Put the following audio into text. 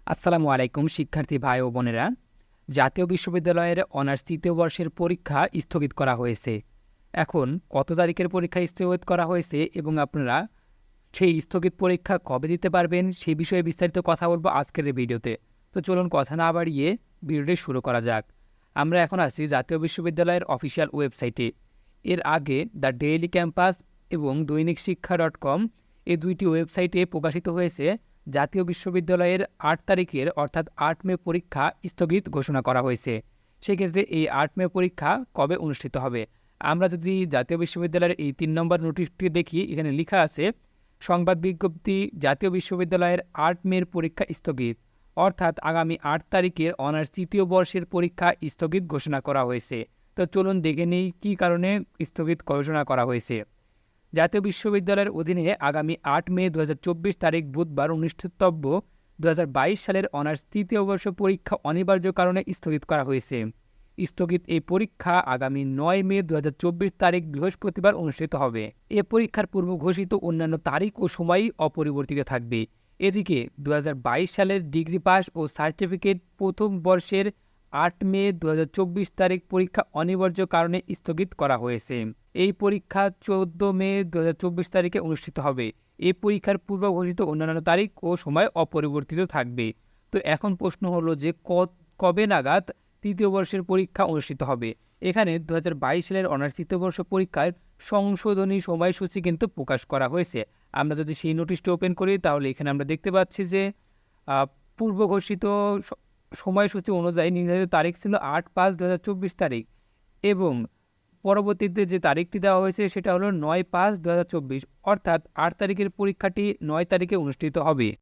আসসালামু আলাইকুম শিক্ষার্থী ভাই ও বোনেরা। জাতীয় বিশ্ববিদ্যালয়ের অনার্স তৃতীয় বর্ষের পরীক্ষা স্থগিত করা হয়েছে। এখন কত তারিখের পরীক্ষা স্থগিত করা হয়েছে এবং আপনারা সেই স্থগিত পরীক্ষা কবে দিতে পারবেন সেই বিষয়ে বিস্তারিত কথা বলবো আজকের এই ভিডিওতে। তো চলুন কথা না বাড়িয়ে ভিডিওটি শুরু করা যাক। আমরা এখন আছি জাতীয় বিশ্ববিদ্যালয়ের অফিসিয়াল ওয়েবসাইটে। এর আগে দ্য ডেইলি ক্যাম্পাস এবং দৈনিক শিক্ষা .com এই দুইটি ওয়েবসাইটে প্রকাশিত হয়েছে জাতীয় বিশ্ববিদ্যালয়ের ৮ তারিখের অর্থাৎ ৮ মে পরীক্ষা স্থগিত ঘোষণা করা হয়েছে। সেক্ষেত্রে এই ৮ মে পরীক্ষা কবে অনুষ্ঠিত হবে? আমরা যদি জাতীয় বিশ্ববিদ্যালয়ের এই ৩ নম্বর নোটিশটি দেখি, এখানে লেখা আছে সংবাদ বিজ্ঞপ্তি, জাতীয় বিশ্ববিদ্যালয়ের ৮ মের পরীক্ষা স্থগিত, অর্থাৎ আগামী ৮ তারিখের অনার্স তৃতীয় বর্ষের পরীক্ষা স্থগিত ঘোষণা করা হয়েছে। তো চলুন দেখে নিই কী কারণে স্থগিত ঘোষণা করা হয়েছে। জাতীয় বিশ্ববিদ্যালয়ের অধীনে আগামী ৮ মে ২০২৪ তারিখ বুধবার অনুষ্ঠিতব্য ২০২২ সালের অনার্স তৃতীয় বর্ষ পরীক্ষা অনিবার্য কারণে স্থগিত করা হয়েছে। স্থগিত এই পরীক্ষা আগামী ৯ মে ২০২৪ তারিখ বৃহস্পতিবার অনুষ্ঠিত হবে। এ পরীক্ষার পূর্ব ঘোষিত অন্যান্য তারিখ ও সময়ই অপরিবর্তিত থাকবে। এদিকে ২০২২ সালের ডিগ্রি পাস ও সার্টিফিকেট প্রথম বর্ষের ৮ মে ২০২৪ তারিখ পরীক্ষা অনিবার্য কারণে স্থগিত করা হয়েছে। এই পরীক্ষা ১৪ মে ২০২৪ তারিখে অনুষ্ঠিত হবে। এই পরীক্ষার পূর্ব ঘোষিত অন্যান্য তারিখ ও সময় অপরিবর্তিত থাকবে। তো এখন প্রশ্ন হলো যে কবে নাগাদ তৃতীয় বর্ষের পরীক্ষা অনুষ্ঠিত হবে? এখানে ২০২২ সালের অনার্স তৃতীয় বর্ষ পরীক্ষার সংশোধনী সময়সূচি কিন্তু প্রকাশ করা হয়েছে। আমরা যদি সেই নোটিশটি ওপেন করি তাহলে এখানে আমরা দেখতে পাচ্ছি যে পূর্ব ঘোষিত সময়সূচি অনুযায়ী নির্ধারিত তারিখ ছিল ৮/৫/২০২৪ তারিখ এবং পরবর্তীতে যে তারিখটি দেওয়া হয়েছে সেটা হলো ৯/৫/২০২৪, অর্থাৎ ৮ তারিখের পরীক্ষাটি ৯ তারিখে অনুষ্ঠিত হবে।